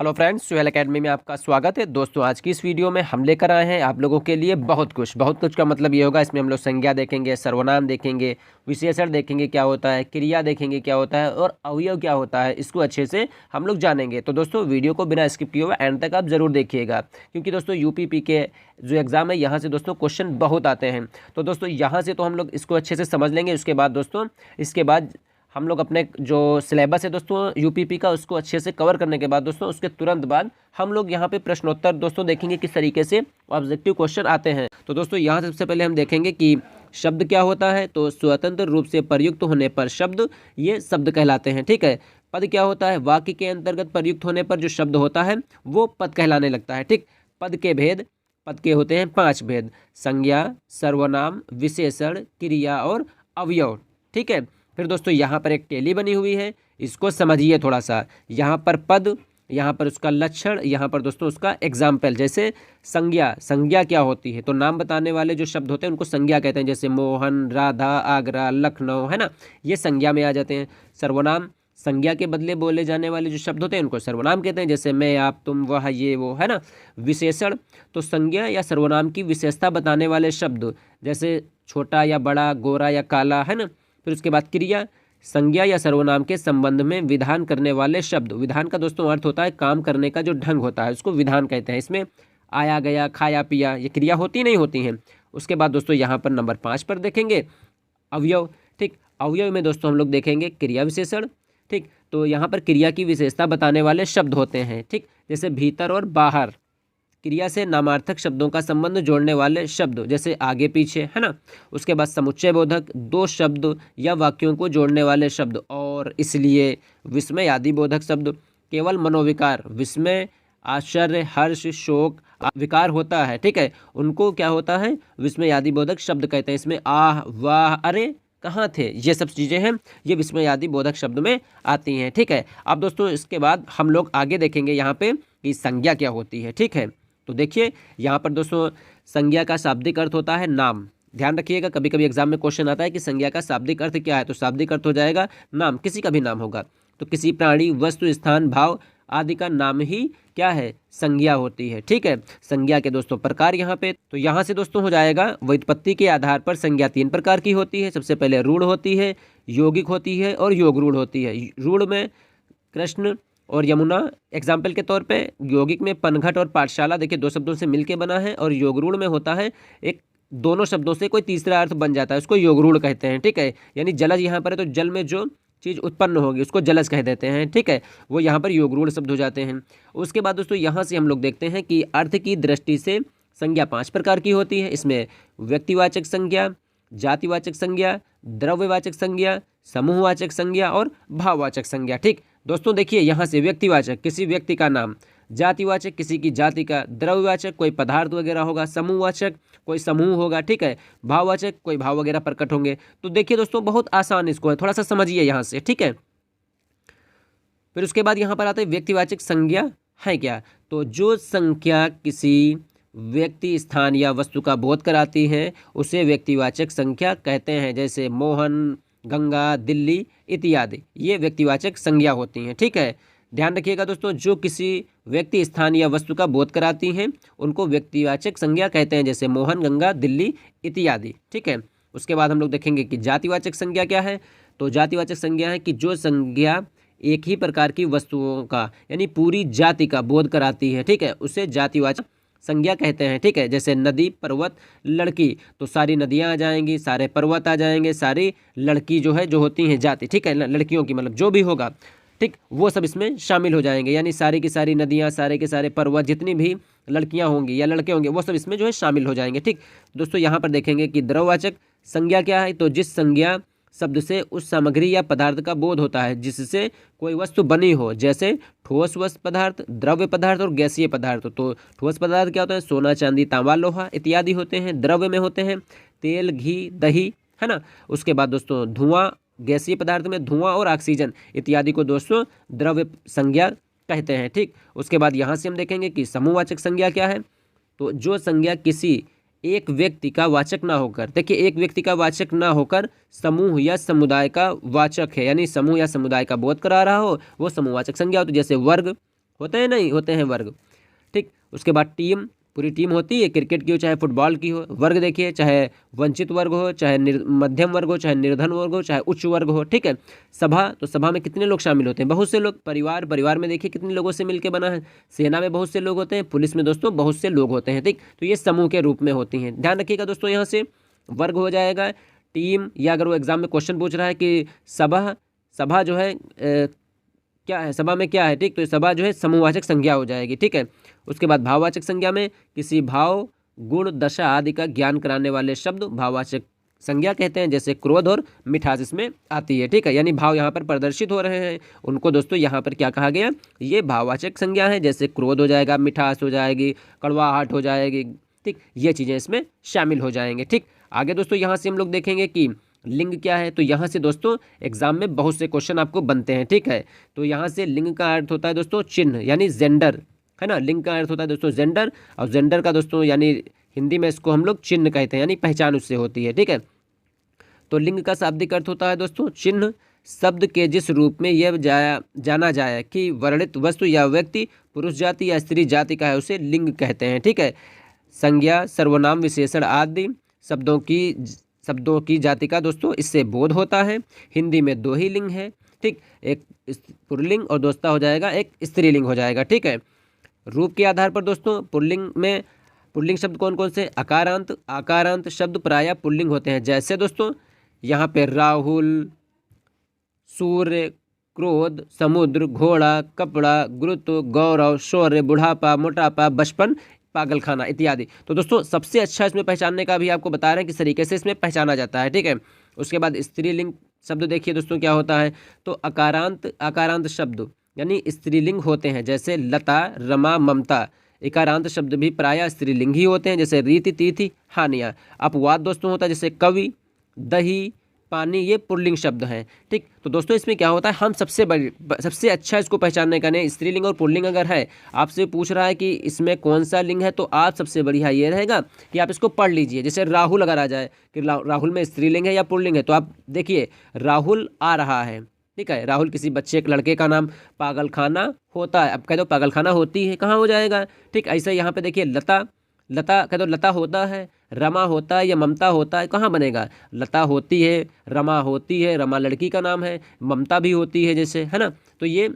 Hello friends, Suhail academy में आपका स्वागत है। दोस्तों, आज की इस वीडियो में हम लेकर आए हैं आप लोगों के लिए बहुत कुछ का मतलब ये होगा। इसमें हम लोग संज्ञा देखेंगे, सर्वनाम देखेंगे, विशेषण देखेंगे क्या होता है, क्रिया देखेंगे क्या होता है और अवयव क्या होता है, इसको अच्छे से हम लोग जानेंगे। तो दोस्तों, वीडियो को बिना स्किप किए हुए एंड तक आप जरूर देखिएगा, क्योंकि दोस्तों यूपीपी के जो एग्ज़ाम है यहाँ से दोस्तों क्वेश्चन बहुत आते हैं। तो दोस्तों यहाँ से तो हम लोग इसको अच्छे से समझ लेंगे। उसके बाद दोस्तों हम लोग अपने जो सिलेबस है दोस्तों यूपीपी का, उसको अच्छे से कवर करने के बाद दोस्तों उसके तुरंत बाद हम लोग यहाँ पे प्रश्नोत्तर दोस्तों देखेंगे किस तरीके से ऑब्जेक्टिव क्वेश्चन आते हैं। तो दोस्तों यहाँ से सबसे पहले हम देखेंगे कि शब्द क्या होता है। तो स्वतंत्र रूप से प्रयुक्त होने पर शब्द, ये शब्द कहलाते हैं। ठीक है। पद क्या होता है, वाक्य के अंतर्गत प्रयुक्त होने पर जो शब्द होता है वो पद कहलाने लगता है। ठीक। पद के भेद, पद के होते हैं 5 भेद: संज्ञा, सर्वनाम, विशेषण, क्रिया और अवयव। ठीक है। फिर दोस्तों यहाँ पर एक टेली बनी हुई है, इसको समझिए थोड़ा सा। यहाँ पर पद, यहाँ पर उसका लक्षण, यहाँ पर दोस्तों उसका एग्जाम्पल। जैसे संज्ञा, संज्ञा क्या होती है, तो नाम बताने वाले जो शब्द होते हैं उनको संज्ञा कहते हैं। जैसे मोहन, राधा, आगरा, लखनऊ, है ना, ये संज्ञा में आ जाते हैं। सर्वनाम, संज्ञा के बदले बोले जाने वाले जो शब्द होते हैं उनको सर्वनाम कहते हैं। जैसे मैं, आप, तुम, वह, ये, वो, है ना। विशेषण, तो संज्ञा या सर्वनाम की विशेषता बताने वाले शब्द, जैसे छोटा या बड़ा, गोरा या काला, है ना। फिर उसके बाद क्रिया, संज्ञा या सर्वनाम के संबंध में विधान करने वाले शब्द। विधान का दोस्तों अर्थ होता है काम करने का जो ढंग होता है, उसको विधान कहते हैं। इसमें आया गया, खाया पिया, ये क्रिया होती नहीं होती हैं। उसके बाद दोस्तों यहाँ पर नंबर 5 पर देखेंगे अवयव। ठीक। अवयव में दोस्तों हम लोग देखेंगे क्रिया विशेषण। ठीक। तो यहाँ पर क्रिया की विशेषता बताने वाले शब्द होते हैं। ठीक। जैसे भीतर और बाहर। क्रिया से नामार्थक शब्दों का संबंध जोड़ने वाले शब्द, जैसे आगे पीछे, है ना। उसके बाद समुच्चय बोधक, दो शब्द या वाक्यों को जोड़ने वाले शब्द। और इसलिए विस्मय आदि बोधक शब्द। केवल मनोविकार, विस्मय, आश्चर्य, हर्ष, शोक विकार होता है, ठीक है, उनको क्या होता है, विस्मय आदि बोधक शब्द कहते हैं। इसमें आह, वाह, अरे, कहाँ थे, ये सब चीज़ें हैं, ये विस्मय आदि बोधक शब्द में आती हैं। ठीक है। अब दोस्तों इसके बाद हम लोग आगे देखेंगे यहाँ पे कि संज्ञा क्या होती है। ठीक है। तो देखिए यहाँ पर दोस्तों संज्ञा का शाब्दिक अर्थ होता है नाम। ध्यान रखिएगा, कभी कभी एग्जाम में क्वेश्चन आता है कि संज्ञा का शाब्दिक अर्थ क्या है, तो शाब्दिक अर्थ हो जाएगा नाम, किसी का भी नाम होगा। तो किसी प्राणी, वस्तु, स्थान, भाव आदि का नाम ही क्या है, संज्ञा होती है। ठीक है। संज्ञा के दोस्तों प्रकार यहाँ पे, तो यहाँ से दोस्तों हो जाएगा व्युत्पत्ति के आधार पर संज्ञा 3 प्रकार की होती है। सबसे पहले रूढ़ होती है, यौगिक होती है और योग रूढ़ होती है। रूढ़ में कृष्ण और यमुना एग्जाम्पल के तौर पे, यौगिक में पनघट और पाठशाला, देखिए 2 शब्दों से मिलके बना है। और योगरूढ़ में होता है एक, दोनों शब्दों से कोई तीसरा अर्थ बन जाता है, उसको योगरूढ़ कहते हैं। ठीक है। यानी जलज यहाँ पर है, तो जल में जो चीज़ उत्पन्न होगी उसको जलज कह देते हैं। ठीक है। वो यहाँ पर योगरूढ़ शब्द हो जाते हैं। उसके बाद दोस्तों यहाँ से हम लोग देखते हैं कि अर्थ की दृष्टि से संज्ञा 5 प्रकार की होती है। इसमें व्यक्तिवाचक संज्ञा, जातिवाचक संज्ञा, द्रव्यवाचक संज्ञा, समूहवाचक संज्ञा और भाववाचक संज्ञा। ठीक दोस्तों, देखिए यहाँ से व्यक्तिवाचक किसी व्यक्ति का नाम, जातिवाचक किसी की जाति का, द्रव्यवाचक कोई पदार्थ वगैरह होगा, समूहवाचक कोई समूह होगा, ठीक है, भाववाचक कोई भाव वगैरह प्रकट होंगे। तो देखिए दोस्तों बहुत आसान इसको है, थोड़ा सा समझिए यहाँ से। ठीक है। फिर उसके बाद यहाँ पर आता है व्यक्तिवाचक संज्ञा है क्या, तो जो संख्या किसी व्यक्ति, स्थान या वस्तु का बोध कराती है उसे व्यक्तिवाचक संख्या कहते हैं। जैसे मोहन, गंगा, दिल्ली इत्यादि, ये व्यक्तिवाचक संज्ञा होती हैं। ठीक है। ध्यान रखिएगा दोस्तों, जो किसी व्यक्ति, स्थान या वस्तु का बोध कराती हैं उनको व्यक्तिवाचक संज्ञा कहते हैं। जैसे मोहन, गंगा, दिल्ली इत्यादि। ठीक है। उसके बाद हम लोग देखेंगे कि जातिवाचक संज्ञा क्या है। तो जातिवाचक संज्ञा है कि जो संज्ञा एक ही प्रकार की वस्तुओं का यानी पूरी जाति का बोध कराती है, ठीक है, उसे जातिवाचक संज्ञा कहते हैं। ठीक है। जैसे नदी, पर्वत, लड़की, तो सारी नदियां आ जाएंगी, सारे पर्वत आ जाएंगे, सारी लड़की जो है, जो होती हैं जाति, ठीक है, लड़कियों की, मतलब जो भी होगा, ठीक, वो सब इसमें शामिल हो जाएंगे। यानी सारी की सारी नदियां, सारे के सारे पर्वत, जितनी भी लड़कियां होंगी या लड़के होंगे, वो सब इसमें जो है शामिल हो जाएंगे। ठीक दोस्तों, यहाँ पर देखेंगे कि द्रव्यवाचक संज्ञा क्या है, तो जिस संज्ञा शब्द से उस सामग्री या पदार्थ का बोध होता है जिससे कोई वस्तु बनी हो। जैसे ठोस वस्तु पदार्थ, द्रव्य पदार्थ और गैसीय पदार्थ। तो ठोस पदार्थ क्या होता है, सोना, चांदी, तांबा, लोहा इत्यादि होते हैं। द्रव्य में होते हैं तेल, घी, दही, है ना। उसके बाद दोस्तों धुआं, गैसीय पदार्थ में धुआं और ऑक्सीजन इत्यादि को दोस्तों द्रव्य संज्ञा कहते हैं। ठीक। उसके बाद यहाँ से हम देखेंगे कि समूहवाचक संज्ञा क्या है, तो जो संज्ञा किसी एक व्यक्ति का वाचक ना होकर, देखिए एक व्यक्ति का वाचक ना होकर समूह या समुदाय का वाचक है, यानी समूह या समुदाय का बोध करा रहा हो, वो समूहवाचक संज्ञा हो। तो जैसे वर्ग, होते हैं नहीं होते हैं वर्ग, ठीक। उसके बाद टीम, पूरी टीम होती है, क्रिकेट की हो चाहे फुटबॉल की हो। वर्ग देखिए, चाहे वंचित वर्ग हो, चाहे मध्यम वर्ग हो, चाहे निर्धन वर्ग हो, चाहे उच्च वर्ग हो, ठीक है। सभा, तो सभा में कितने लोग शामिल होते हैं? बहुत से लोग। परिवार, परिवार में देखिए कितने लोगों से मिलकर बना है। सेना में बहुत से लोग होते हैं, पुलिस में दोस्तों बहुत से लोग होते हैं, ठीक। तो ये समूह के रूप में होती हैं, ध्यान रखिएगा दोस्तों। यहाँ से वर्ग हो जाएगा टीम, या अगर वो एग्जाम में क्वेश्चन पूछ रहा है कि सभा, सभा जो है क्या है, सभा में क्या है, ठीक। तो सभा जो है समूहवाचक संज्ञा हो जाएगी, ठीक है। उसके बाद भाववाचक संज्ञा में किसी भाव, गुण, दशा आदि का ज्ञान कराने वाले शब्द भाववाचक संज्ञा कहते हैं, जैसे क्रोध और मिठास इसमें आती है, ठीक है। यानी भाव यहाँ पर प्रदर्शित हो रहे हैं, उनको दोस्तों यहाँ पर क्या कहा गया, ये भाववाचक संज्ञा है। जैसे क्रोध हो जाएगा, मिठास हो जाएगी, कड़वाहट हो जाएगी, ठीक। ये चीज़ें इसमें शामिल हो जाएंगे, ठीक। आगे दोस्तों यहाँ से हम लोग देखेंगे कि लिंग क्या है। तो यहाँ से दोस्तों एग्जाम में बहुत से क्वेश्चन आपको बनते हैं, ठीक है। तो यहाँ से लिंग का अर्थ होता है दोस्तों चिन्ह, यानी जेंडर, है ना। लिंग का अर्थ होता है दोस्तों जेंडर, और जेंडर का दोस्तों यानी हिंदी में इसको हम लोग चिन्ह कहते हैं, यानी पहचान उससे होती है, ठीक है। तो लिंग का शाब्दिक अर्थ होता है दोस्तों चिन्ह, शब्द के जिस रूप में यह जाना जाए कि वर्णित वस्तु या व्यक्ति पुरुष जाति या स्त्री जाति का है, उसे लिंग कहते हैं, ठीक है। संज्ञा, सर्वनाम, विशेषण आदि शब्दों की जाति का दोस्तों इससे बोध होता है। हिंदी में दो ही लिंग है, ठीक। एक पुल्लिंग और दोस्ता हो जाएगा एक स्त्रीलिंग हो जाएगा, ठीक है। रूप के आधार पर दोस्तों पुल्लिंग में पुल्लिंग शब्द कौन कौन से? आकारांत, आकारांत शब्द प्रायः पुल्लिंग होते हैं, जैसे दोस्तों यहाँ पे राहुल, सूर्य, क्रोध, समुद्र, घोड़ा, कपड़ा, गुरुत्व, गौरव, शौर्य, बुढ़ापा, मोटापा, बचपन, पागलखाना इत्यादि। तो दोस्तों सबसे अच्छा इसमें पहचानने का भी आपको बता रहे हैं किस तरीके से इसमें पहचाना जाता है, ठीक है। उसके बाद स्त्रीलिंग शब्द देखिए दोस्तों क्या होता है। तो अकारांत, आकारांत शब्द यानी स्त्रीलिंग होते हैं, जैसे लता, रमा, ममता। इकारांत शब्द भी प्रायः स्त्रीलिंग ही होते हैं, जैसे रीति, तिथि, हानिया। अपवाद दोस्तों होता है जैसे कवि, दही, पानी, ये पुल्लिंग शब्द हैं, ठीक। तो दोस्तों इसमें क्या होता है, हम सबसे अच्छा इसको पहचानने का नहीं, स्त्रीलिंग और पुल्लिंग अगर है, आपसे पूछ रहा है कि इसमें कौन सा लिंग है, तो आप सबसे बढ़िया ये रहेगा कि आप इसको पढ़ लीजिए। जैसे राहुल अगर आ जाए कि राहुल में स्त्रीलिंग है या पुल्लिंग है, तो आप देखिए राहुल आ रहा है, ठीक है। राहुल किसी बच्चे एक लड़के का नाम। पागलखाना होता है, अब कह दो पागलखाना होती है, कहाँ हो जाएगा, ठीक। ऐसे यहाँ पे देखिए लता, लता कह दो लता होता है, रमा होता है या ममता होता है, कहाँ बनेगा? लता होती है, रमा होती है, रमा लड़की का नाम है, ममता भी होती है, जैसे, है ना। तो ये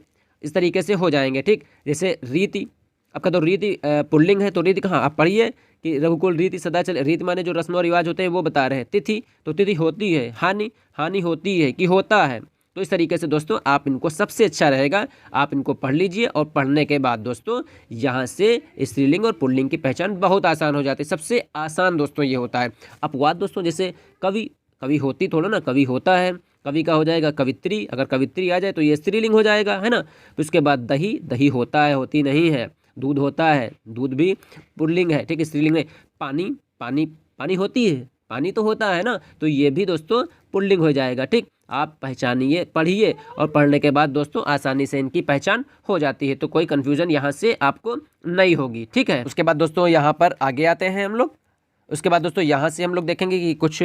इस तरीके से हो जाएंगे, ठीक। जैसे रीति, अब कह दो रीति पुल्लिंग है, तो रीति कहाँ, आप पढ़िए कि रघुकुल रीति सदा चले। रीति माने जो रस्म और रिवाज होते हैं वो बता रहे हैं। तिथि, तो तिथि होती है। हानि, हानि होती है कि होता है। तो इस तरीके से दोस्तों आप इनको, सबसे अच्छा रहेगा आप इनको पढ़ लीजिए, और पढ़ने के बाद दोस्तों यहाँ से स्त्रीलिंग और पुल्लिंग की पहचान बहुत आसान हो जाती है। सबसे आसान दोस्तों ये होता है। अपवाद दोस्तों जैसे कवि, कवि होती थोड़ा ना, कवि होता है, कवि का हो जाएगा कवित्री, अगर कवित्री आ जाए तो ये स्त्रीलिंग हो जाएगा, है ना। तो उसके बाद दही, दही होता है, होती नहीं है। दूध होता है, दूध भी पुल्लिंग है, ठीक है, स्त्रीलिंग में। पानी, पानी, पानी होती है, पानी तो होता है ना, तो ये भी दोस्तों पुल्लिंग हो जाएगा, ठीक। आप पहचानिए, पढ़िए, और पढ़ने के बाद दोस्तों आसानी से इनकी पहचान हो जाती है, तो कोई कंफ्यूजन यहाँ से आपको नहीं होगी, ठीक है। उसके बाद दोस्तों यहाँ पर आगे आते हैं हम लोग। उसके बाद दोस्तों यहाँ से हम लोग देखेंगे कि कुछ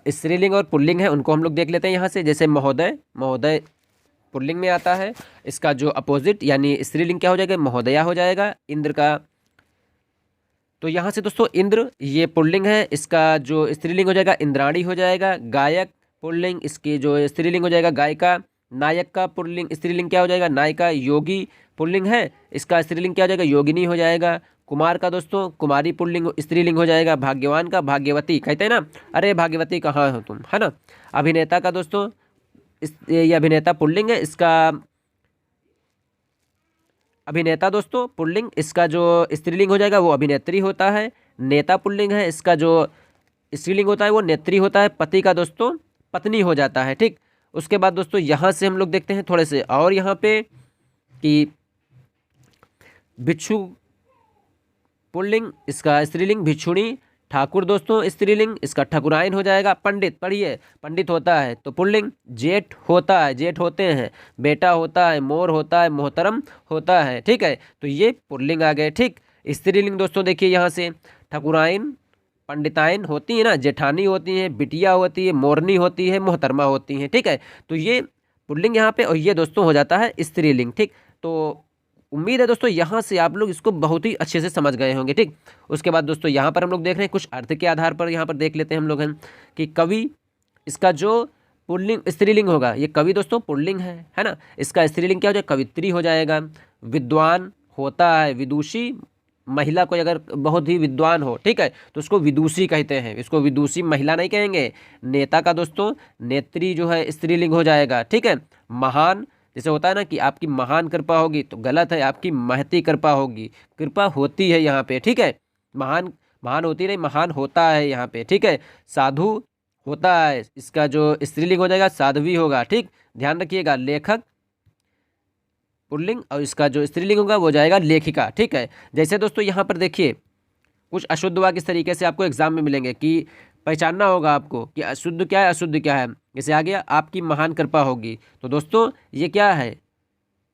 स्त्रीलिंग और पुल्लिंग है, उनको हम लोग देख लेते हैं यहाँ से। जैसे महोदय, महोदय पुल्लिंग में आता है, इसका जो अपोजिट यानी स्त्रीलिंग क्या हो जाएगा? महोदया हो जाएगा। इंद्र का, तो यहाँ से दोस्तों इंद्र ये पुल्लिंग है, इसका जो स्त्रीलिंग हो जाएगा इंद्राणी हो जाएगा। गायक पुल्लिंग, इसकी जो स्त्रीलिंग हो जाएगा गायिका। नायक का पुल्लिंग स्त्रीलिंग क्या हो जाएगा? नायिका। योगी पुल्लिंग है, इसका स्त्रीलिंग क्या हो जाएगा? योगिनी हो जाएगा। कुमार का दोस्तों कुमारी पुल्लिंग स्त्रीलिंग हो जाएगा। भाग्यवान का भाग्यवती, कहते हैं ना, अरे भाग्यवती कहाँ हो तुम, है ना। अभिनेता का दोस्तों ये अभिनेता पुल्लिंग है, इसका अभिनेता दोस्तों पुल्लिंग, इसका जो स्त्रीलिंग हो जाएगा वो अभिनेत्री होता है। नेता पुल्लिंग है, इसका जो स्त्रीलिंग होता है वो नेत्री होता है। पति का दोस्तों पत्नी हो जाता है, ठीक। उसके बाद दोस्तों यहाँ से हम लोग देखते हैं थोड़े से और यहाँ पे कि भिक्षु पुल्लिंग, इसका स्त्रीलिंग भिक्षुणी। ठाकुर दोस्तों स्त्रीलिंग, इसका ठकुराइन हो जाएगा। पंडित, पढ़िए, पंडित होता है तो पुल्लिंग। जेठ होता है, जेठ होते हैं। बेटा होता है, मोर होता है, मोहतरम होता है, ठीक है। तो ये पुल्लिंग आ गए, ठीक। स्त्रीलिंग दोस्तों देखिए यहाँ से ठकुराइन, पंडिताइन होती है ना, जेठानी होती हैं, बिटिया होती है, मोरनी होती है, मोहतरमा होती हैं, ठीक है। तो ये पुल्लिंग यहाँ पे, और ये दोस्तों हो जाता है स्त्रीलिंग, ठीक। तो उम्मीद है दोस्तों यहाँ से आप लोग इसको बहुत ही अच्छे से समझ गए होंगे। ठीक, उसके बाद दोस्तों यहाँ पर हम लोग देख रहे हैं कुछ अर्थ के आधार पर यहाँ पर देख लेते हैं हम लोग हैं कि कवि, इसका जो पुल्लिंग स्त्रीलिंग होगा, ये कवि दोस्तों पुल्लिंग है ना। इसका स्त्रीलिंग क्या हो जाएगा, कवित्री हो जाएगा। विद्वान होता है विदुषी, महिला कोई अगर बहुत ही विद्वान हो, ठीक है, तो उसको विदुषी कहते हैं, इसको विदुषी महिला नहीं कहेंगे। नेता का दोस्तों नेत्री जो है स्त्रीलिंग हो जाएगा। ठीक है, महान, जैसे होता है ना कि आपकी महान कृपा होगी, तो गलत है, आपकी महती कृपा होगी, कृपा होती है यहाँ पे। ठीक है, महान महान होती नहीं, महान होता है यहाँ पे। ठीक है, साधु होता है, इसका जो स्त्रीलिंग हो जाएगा साध्वी होगा। ठीक, ध्यान रखिएगा, लेखक पुल्लिंग और इसका जो स्त्रीलिंग होगा वो जाएगा लेखिका। ठीक है, जैसे दोस्तों यहाँ पर देखिए कुछ अशुद्ध वाक्य इस तरीके से आपको एग्जाम में मिलेंगे कि पहचानना होगा आपको कि अशुद्ध क्या है अशुद्ध क्या है। जैसे आ गया आपकी महान कृपा होगी, तो दोस्तों ये क्या है,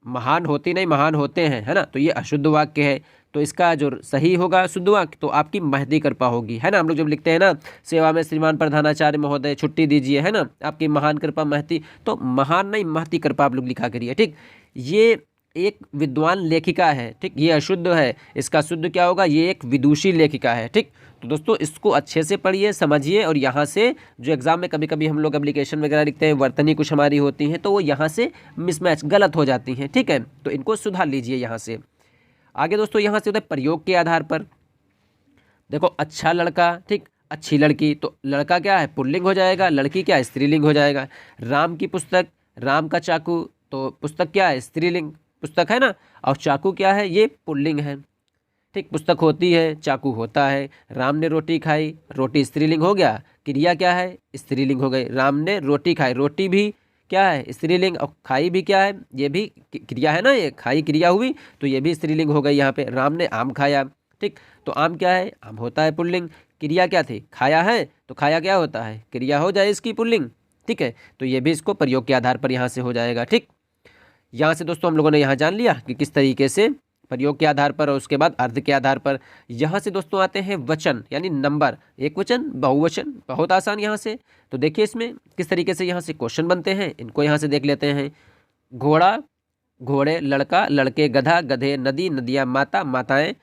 महान होती नहीं महान होते हैं, है ना, तो ये अशुद्ध वाक्य है। तो इसका जो सही होगा शुद्ध वाक्य, तो आपकी महती कृपा होगी, है ना। हम लोग जब लिखते हैं ना सेवा में श्रीमान प्रधानाचार्य महोदय छुट्टी दीजिए, है ना, आपकी महान कृपा महती, तो महान नहीं महती कृपा आप लोग लिखा करिए। ठीक, ये एक विद्वान लेखिका है। ठीक, ये अशुद्ध है, इसका शुद्ध क्या होगा, ये एक विदुषी लेखिका है। ठीक, तो दोस्तों इसको अच्छे से पढ़िए समझिए, और यहाँ से जो एग्जाम में कभी कभी हम लोग एप्लीकेशन वगैरह लिखते हैं, वर्तनी कुछ हमारी होती हैं, तो वो यहाँ से मिसमैच गलत हो जाती हैं। ठीक है, तो इनको सुधार लीजिए यहाँ से। आगे दोस्तों यहाँ से होता है प्रयोग के आधार पर। देखो अच्छा लड़का, ठीक, अच्छी लड़की, तो लड़का क्या है पुल्लिंग हो जाएगा, लड़की क्या है स्त्रीलिंग हो जाएगा। राम की पुस्तक, राम का चाकू, तो पुस्तक क्या है स्त्रीलिंग पुस्तक है ना, और चाकू क्या है ये पुल्लिंग है। ठीक, पुस्तक होती है, चाकू होता है। राम ने रोटी खाई, रोटी स्त्रीलिंग हो गया, क्रिया क्या है स्त्रीलिंग हो गई। राम ने रोटी खाई, रोटी भी क्या है स्त्रीलिंग, और खाई भी क्या है, ये भी क्रिया है ना, ये खाई क्रिया हुई, तो ये भी स्त्रीलिंग हो गई यहाँ पे। राम ने आम खाया, ठीक, तो आम क्या है आम होता है पुल्लिंग, क्रिया क्या थी खाया है, तो खाया क्या होता है क्रिया हो जाए इसकी पुल्लिंग। ठीक है, तो ये भी इसको प्रयोग के आधार पर यहाँ से हो जाएगा। ठीक, यहाँ से दोस्तों हम लोगों ने यहाँ जान लिया कि किस तरीके से प्रयोग के आधार पर और उसके बाद अर्थ के आधार पर। यहाँ से दोस्तों आते हैं वचन यानी नंबर, एक वचन बहुवचन, बहुत आसान यहाँ से। तो देखिए इसमें किस तरीके से यहाँ से क्वेश्चन बनते हैं, इनको यहाँ से देख लेते हैं। घोड़ा, घोड़े, लड़का, लड़के, गधा, गधे, नदी, नदियाँ, माता, माताएं,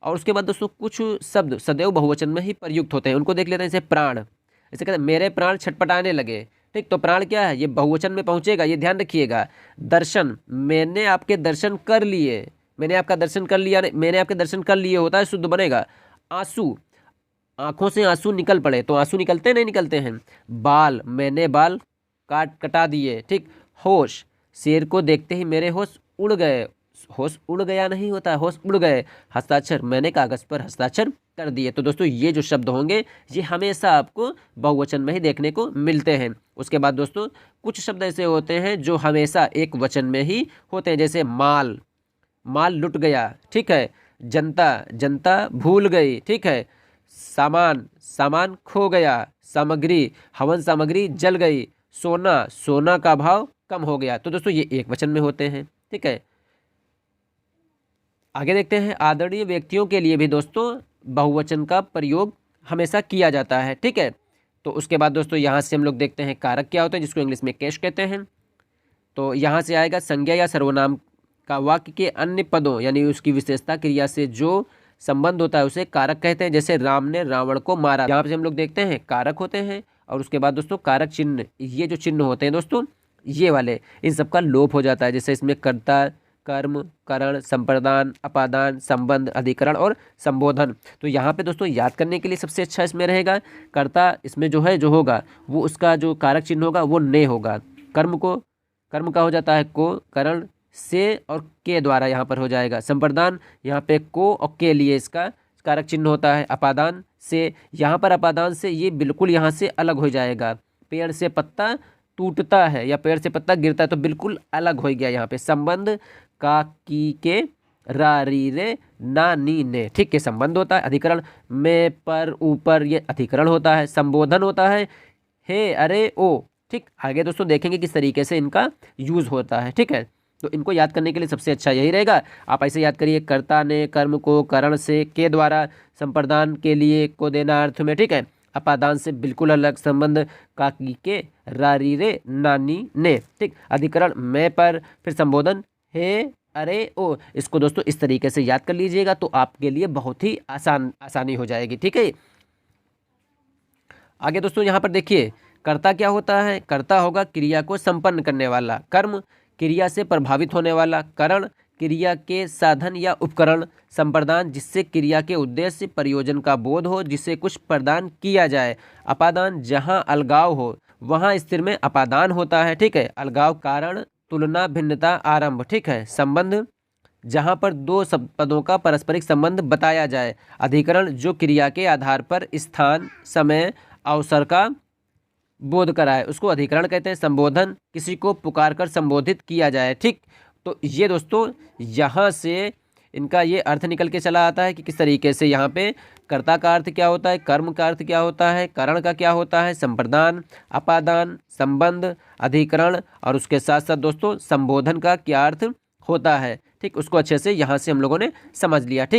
और उसके बाद दोस्तों कुछ शब्द सदैव बहुवचन में ही प्रयुक्त होते हैं, उनको देख लेते हैं। जैसे प्राण, जैसे कहते हैं मेरे प्राण छटपटाने लगे, ठीक, तो प्राण क्या है ये बहुवचन में पहुंचेगा, ये ध्यान रखिएगा। दर्शन, मैंने आपके दर्शन कर लिए, मैंने आपका दर्शन कर लिया, मैंने आपके दर्शन कर लिए होता है शुद्ध बनेगा। आंसू, आंखों से आंसू निकल पड़े, तो आंसू निकलते नहीं निकलते हैं। बाल, मैंने बाल कटा दिए, ठीक। होश, शेर को देखते ही मेरे होश उड़ गए, होश उड़ गया नहीं होता, होश उड़ गए। हस्ताक्षर, मैंने कागज पर हस्ताक्षर कर दिए। तो दोस्तों ये जो शब्द होंगे ये हमेशा आपको बहुवचन में ही देखने को मिलते हैं। उसके बाद दोस्तों कुछ शब्द ऐसे होते हैं जो हमेशा एक वचन में ही होते हैं, जैसे माल, माल लुट गया, ठीक है। जनता, जनता भूल गई, ठीक है। सामान, सामान खो गया। सामग्री, हवन सामग्री जल गई। सोना, सोना का भाव कम हो गया। तो दोस्तों ये एक वचन में होते हैं, ठीक है। आगे देखते हैं, आदरणीय व्यक्तियों के लिए भी दोस्तों बहुवचन का प्रयोग हमेशा किया जाता है, ठीक है। तो उसके बाद दोस्तों यहाँ से हम लोग देखते हैं कारक क्या होते हैं, जिसको इंग्लिश में केस कहते हैं। तो यहाँ से आएगा संज्ञा या सर्वनाम का वाक्य के अन्य पदों यानी उसकी विशेषता क्रिया से जो संबंध होता है उसे कारक कहते हैं। जैसे राम ने रावण को मारा, यहाँ पे हम लोग देखते हैं कारक होते हैं। और उसके बाद दोस्तों कारक चिन्ह, ये जो चिन्ह होते हैं दोस्तों ये वाले, इन सबका लोप हो जाता है। जैसे इसमें कर्ता, कर्म, करण, संप्रदान, अपादान, संबंध, अधिकरण और संबोधन। तो यहाँ पे दोस्तों याद करने के लिए सबसे अच्छा इसमें रहेगा कर्ता, इसमें जो है जो होगा वो उसका जो कारक चिन्ह होगा वो ने होगा। कर्म को, कर्म का हो जाता है को, करण से और के द्वारा यहाँ पर हो जाएगा। संप्रदान, यहाँ पे को और के लिए इसका कारक चिन्ह होता है। अपादान से, यहाँ पर अपादान से ये बिल्कुल यहाँ से अलग हो जाएगा। पेड़ से पत्ता टूटता है या पेड़ से पत्ता गिरता है तो बिल्कुल अलग हो गया यहाँ पे। संबंध, का, की, के, रा, री, रे, ना, नी, ने, ठीक है, संबंध होता है। अधिकरण, में, पर, ऊपर, ये अधिकरण होता है। संबोधन होता है हे, अरे, ओ, ठीक। आगे दोस्तों देखेंगे किस तरीके से इनका यूज होता है, ठीक है। तो इनको याद करने के लिए सबसे अच्छा यही रहेगा, आप ऐसे याद करिए। कर्ता ने कर्म को करण से के द्वारा, संप्रदान के लिए को देना अर्थ में, ठीक है। अपादान से बिल्कुल अलग। संबंध, का, की, के, रा, री, रे, नानी, ने, ठीक। अधिकरण, मैं, पर, फिर संबोधन हे, अरे ओ। इसको दोस्तों इस तरीके से याद कर लीजिएगा तो आपके लिए बहुत ही आसानी हो जाएगी। ठीक है, आगे दोस्तों यहाँ पर देखिए, कर्ता क्या होता है? कर्ता होगा क्रिया को संपन्न करने वाला, कर्म क्रिया से प्रभावित होने वाला, करण क्रिया के साधन या उपकरण, संप्रदान जिससे क्रिया के उद्देश्य प्रयोजन का बोध हो, जिससे कुछ प्रदान किया जाए, अपादान जहाँ अलगाव हो वहाँ स्थिर में अपादान होता है। ठीक है, अलगाव कारण, तुलना, भिन्नता, आरंभ। ठीक है, संबंध जहाँ पर दो पदों का पारस्परिक संबंध बताया जाए, अधिकरण जो क्रिया के आधार पर स्थान, समय, अवसर का बोध कराए उसको अधिकरण कहते हैं। संबोधन किसी को पुकार कर संबोधित किया जाए। ठीक, तो ये दोस्तों यहाँ से इनका ये अर्थ निकल के चला आता है कि किस तरीके से यहाँ पे कर्ता का अर्थ क्या होता है, कर्म का अर्थ क्या होता है, करण का क्या होता है, संप्रदान, अपादान, संबंध, अधिकरण और उसके साथ साथ दोस्तों संबोधन का क्या अर्थ होता है। ठीक, उसको अच्छे से यहाँ से हम लोगों ने समझ लिया। ठीक।